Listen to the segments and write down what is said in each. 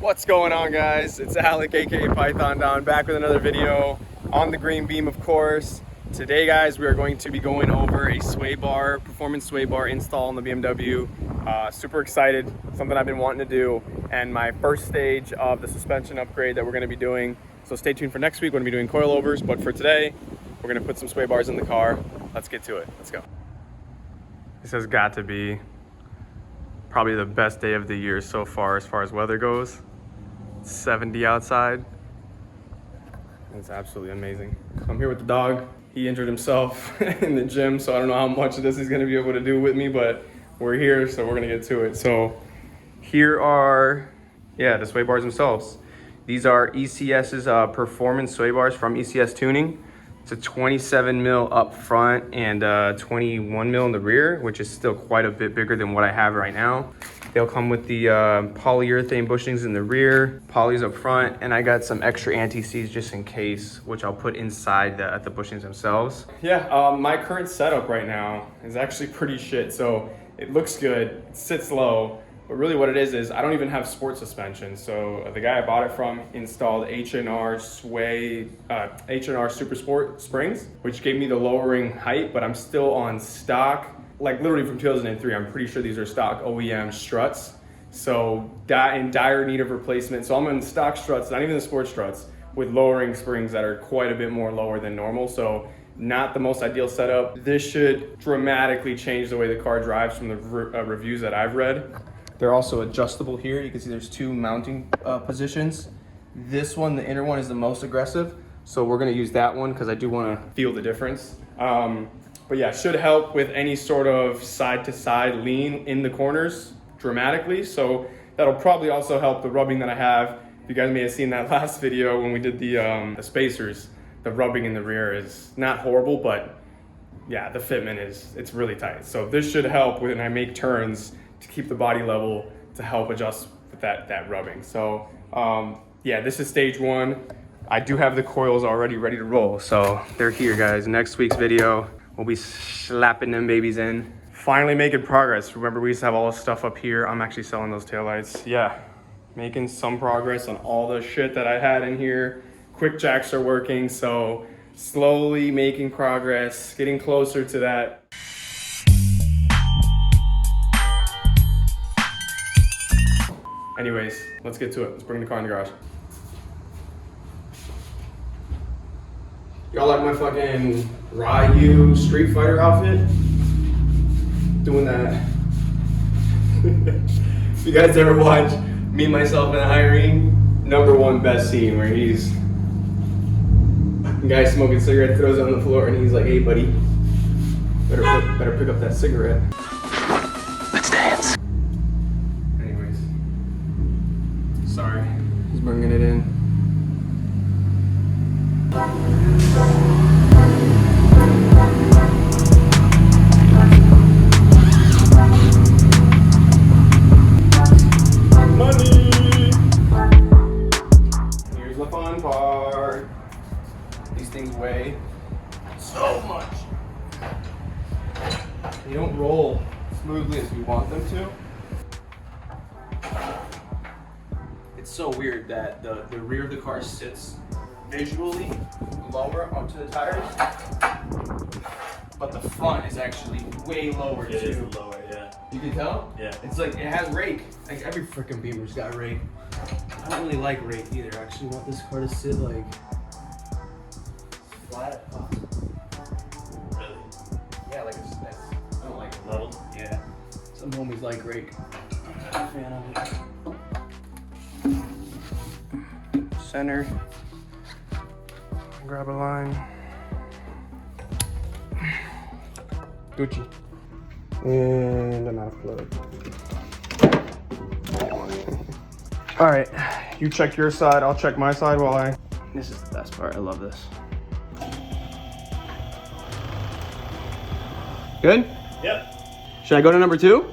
What's going on, guys? It's Alec, aka Python Don, back with another video on the green beam, of course. Today, guys, we are going to be going over a sway bar, performance sway bar install on the BMW. Super excited, something I've been wanting to do, and my first stage of the suspension upgrade that we're going to be doing. So stay tuned for next week. We're going to be doing coilovers, but for today, we're going to put some sway bars in the car. Let's get to it. Let's go. This has got to be probably the best day of the year so far as weather goes. 70 outside. It's absolutely amazing. I'm here with the dog. He injured himself in the gym, so I don't know how much of this he's gonna be able to do with me, but we're here, so we're gonna get to it. So here are, the sway bars themselves. These are ECS's performance sway bars from ECS Tuning. It's a 27 mil up front and 21 mil in the rear, which is still quite a bit bigger than what I have right now. They'll come with the polyurethane bushings in the rear, polys up front, and I got some extra anti-seize just in case, which I'll put inside the bushings themselves. Yeah, my current setup right now is actually pretty shit. So it looks good, it sits low, but really what it is I don't even have sport suspension. So the guy I bought it from installed H&R Super Sport springs, which gave me the lowering height, but I'm still on stock, like literally from 2003. I'm pretty sure these are stock OEM struts. So in dire need of replacement. So I'm in stock struts, not even the sport struts, with lowering springs that are quite a bit more lower than normal. So not the most ideal setup. This should dramatically change the way the car drives from the reviews that I've read. They're also adjustable here. You can see there's two mounting positions. This one, the inner one, is the most aggressive. So we're gonna use that one because I do wanna feel the difference. But yeah, should help with any sort of side-to-side lean in the corners dramatically. So that'll probably also help the rubbing that I have. You guys may have seen that last video when we did the spacers. The rubbing in the rear is not horrible, but yeah, the fitment it's really tight. So this should help when I make turns to keep the body level to help adjust with that rubbing. So yeah, this is stage one. I do have the coils already ready to roll. So they're here, guys. Next week's video, we'll be slapping them babies in. Finally making progress. Remember, we used to have all this stuff up here. I'm actually selling those taillights. Yeah, making some progress on all the shit that I had in here. Quick jacks are working, so slowly making progress, getting closer to that. Anyways, let's get to it. Let's bring the car in the garage. Y'all like my fucking Ryu Street Fighter outfit? Doing that. If you guys ever watch Me, Myself, and Irene, #1 best scene where he's guy smoking cigarette, throws it on the floor, and he's like, "Hey, buddy, better pick up that cigarette." Let's dance. Anyways, sorry, he's bringing it in. Money! Here's the fun part. These things weigh so much. They don't roll smoothly as we want them to. It's so weird that the rear of the car sits visually lower onto the tires, but the front is actually way lower too. It is lower, yeah. You can tell? Yeah. It's like, it has rake. Like every freaking Beamer's got rake. I don't really like rake either. I actually want this car to sit like flat. Oh. Really? Yeah, like it's nice. I don't like it. Leveled? Yeah. Some homies like rake. I'm not a fan of it. Center. Grab a line. Gucci. And I'm out of plug. All right, you check your side, I'll check my side while I... This is the best part, I love this. Good? Yep. Should I go to number 2?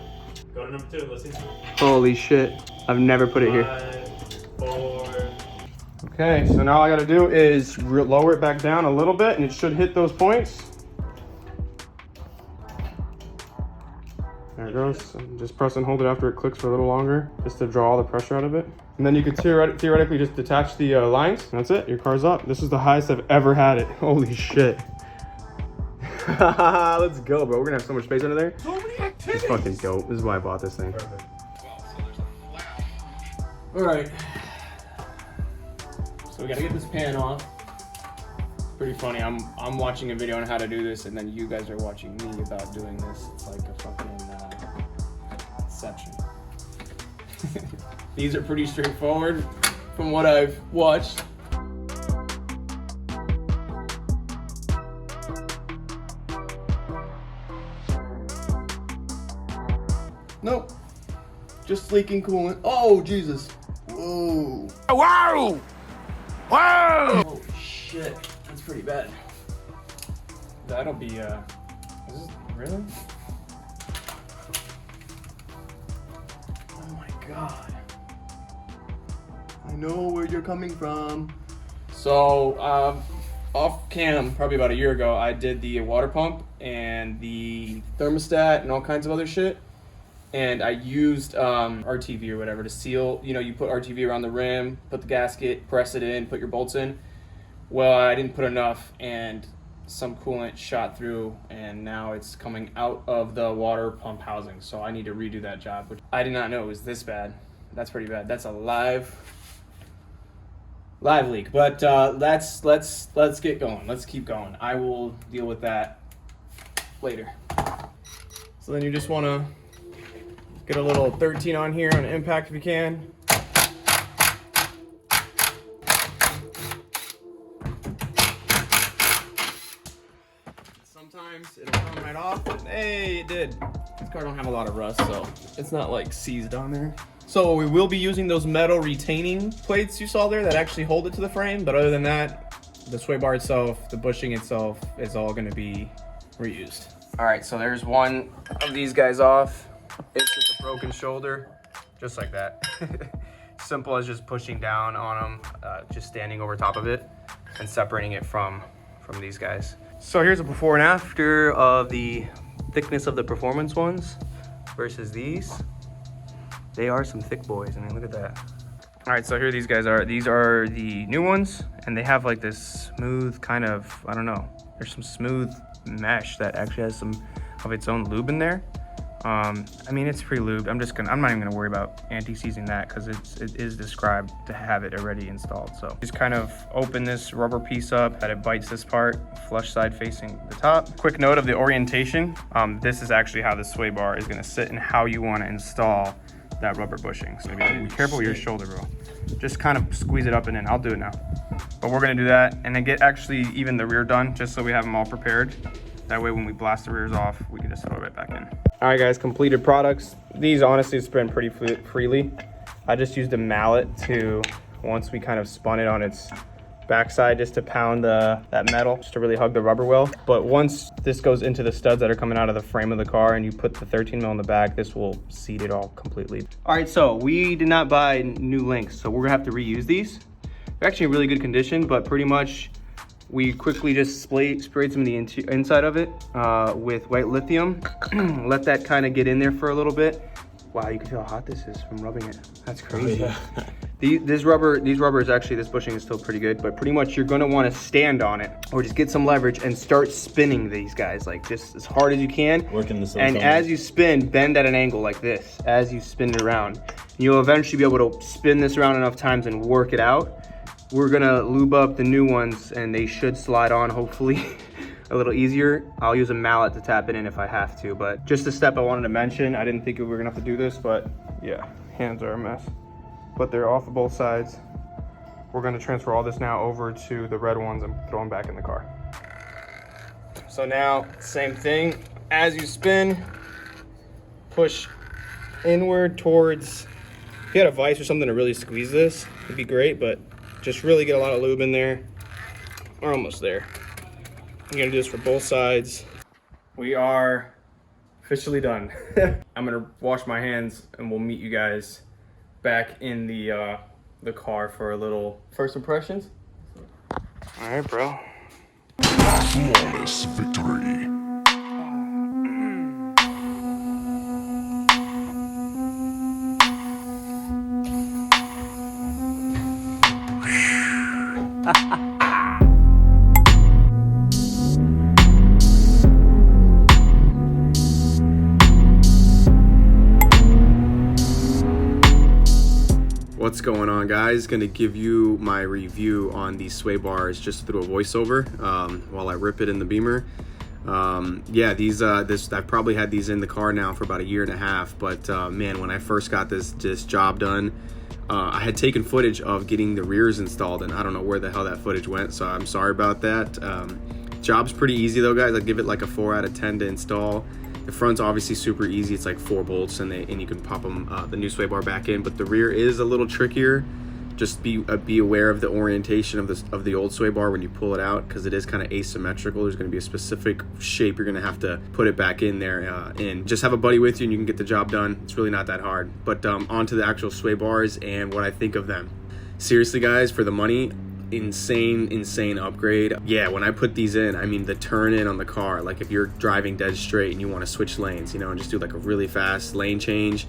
Go to number 2, let's see. Holy shit, I've never put it here. 5, 4. Okay, so now all I gotta do is lower it back down a little bit and it should hit those points. There it goes. And just press and hold it after it clicks for a little longer, just to draw all the pressure out of it. And then you could theoretically just detach the lines, and that's it. Your car's up. This is the highest I've ever had it. Holy shit. Let's go, bro. We're gonna have so much space under there. So many activities. It's fucking dope. This is why I bought this thing. Perfect. All right. So we gotta get this pan off. Pretty funny. I'm watching a video on how to do this, and then you guys are watching me about doing this. It's like a fucking inception. These are pretty straightforward from what I've watched. Nope. Just leaking coolant. Oh, Jesus. Whoa. Wow! Wow! Oh, shit. That's pretty bad. That'll be, is this, really? Oh my God. I know where you're coming from. So, off cam, probably about a year ago, I did the water pump and the thermostat and all kinds of other shit. And I used RTV or whatever to seal, you know, you put RTV around the rim, put the gasket, press it in, put your bolts in. Well, I didn't put enough, and some coolant shot through, and now it's coming out of the water pump housing. So I need to redo that job, which I did not know it was this bad. That's pretty bad. That's a live leak. But let's get going. Let's keep going. I will deal with that later. So then you just want to get a little 13 on here on impact if you can. Sometimes it'll come right off. Hey, it did. This car don't have a lot of rust, so it's not like seized on there. So we will be using those metal retaining plates you saw there that actually hold it to the frame. But other than that, the sway bar itself, the bushing itself is all going to be reused. All right, so there's one of these guys off. It's just a broken shoulder, just like that. Simple as just pushing down on them, just standing over top of it and separating it from these guys. So here's a before and after of the thickness of the performance ones versus these. They are some thick boys. I mean, look at that. All right, so here these guys are. These are the new ones, and they have like this smooth kind of, I don't know. There's some smooth mesh that actually has some of its own lube in there. I mean, it's pre-lubed. I'm not even gonna worry about anti-seizing that because it is described to have it already installed. So just kind of open this rubber piece up that it bites this part, flush side facing the top. Quick note of the orientation. This is actually how the sway bar is gonna sit and how you wanna install that rubber bushing. So be careful with your shoulder, bro. Just kind of squeeze it up and in. I'll do it now. But we're gonna do that and then get actually even the rear done just so we have them all prepared. That way when we blast the rears off, we can just throw it right back in. All right, guys, completed products. These honestly spin pretty freely. I just used a mallet to, once we kind of spun it on its backside, just to pound that metal, just to really hug the rubber well. But once this goes into the studs that are coming out of the frame of the car and you put the 13 mil in the back, this will seat it all completely. All right, so we did not buy new links, so we're gonna have to reuse these. They're actually in really good condition, but pretty much we quickly just sprayed some of the inside of it with white lithium. Let that kind of get in there for a little bit. Wow, you can feel how hot this is from rubbing it. That's crazy. Oh, yeah. These rubbers actually, this bushing is still pretty good, but pretty much you're gonna wanna stand on it or just get some leverage and start spinning these guys, like just as hard as you can. Working the and as you spin, bend at an angle like this, as you spin it around. You'll eventually be able to spin this around enough times and work it out. We're gonna lube up the new ones and they should slide on hopefully a little easier. I'll use a mallet to tap it in if I have to, but just a step I wanted to mention. I didn't think we were gonna have to do this, but yeah, hands are a mess. But they're off of both sides. We're gonna transfer all this now over to the red ones and throw them back in the car. So now, same thing. As you spin, push inward towards, if you had a vise or something to really squeeze this, it'd be great, but just really get a lot of lube in there. We're almost there. I'm gonna do this for both sides. We are officially done. I'm gonna wash my hands and we'll meet you guys back in the car for a little first impressions. All right, bro. Flawless victory. What's going on, guys? Gonna give you my review on these sway bars just through a voiceover while I rip it in the Beamer. Yeah, these I've probably had these in the car now for about a year and a half, but man, when I first got this job done, I had taken footage of getting the rears installed, and I don't know where the hell that footage went, so I'm sorry about that. Job's pretty easy though, guys. I'd give it like a 4 out of 10 to install. The front's obviously super easy. It's like 4 bolts, and you can pop them the new sway bar back in. But the rear is a little trickier. Just be aware of the orientation of the old sway bar when you pull it out, because it is kind of asymmetrical. There's going to be a specific shape you're going to have to put it back in there, and just have a buddy with you, and you can get the job done. It's really not that hard. But on to the actual sway bars and what I think of them. Seriously, guys, for the money, insane upgrade. Yeah, when I put these in, I mean, the turn in on the car, like if you're driving dead straight and you want to switch lanes, you know, and just do like a really fast lane change,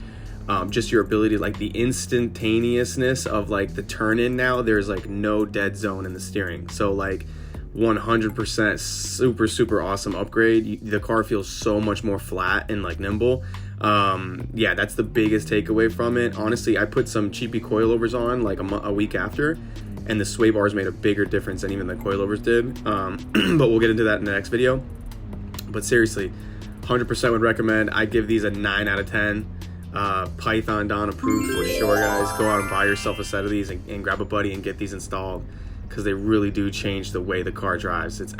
just your ability, like the instantaneousness of like the turn in now, there's like no dead zone in the steering. So like 100% super awesome upgrade. The car feels so much more flat and like nimble. Yeah, that's the biggest takeaway from it. Honestly, I put some cheapy coilovers on like a week after, and the sway bars made a bigger difference than even the coilovers did. But we'll get into that in the next video. But seriously, 100% would recommend. I give these a 9 out of 10. Python Don approved for sure, guys. Go out and buy yourself a set of these and grab a buddy and get these installed, because they really do change the way the car drives. It's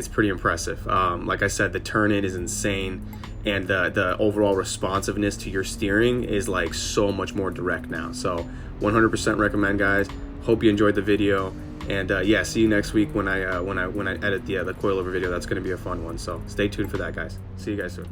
pretty impressive. Like I said, the turn in is insane, and the overall responsiveness to your steering is like so much more direct now. So 100% recommend, guys. Hope you enjoyed the video, and yeah, see you next week when I edit the coilover video. That's going to be a fun one, so stay tuned for that, guys. See you guys soon.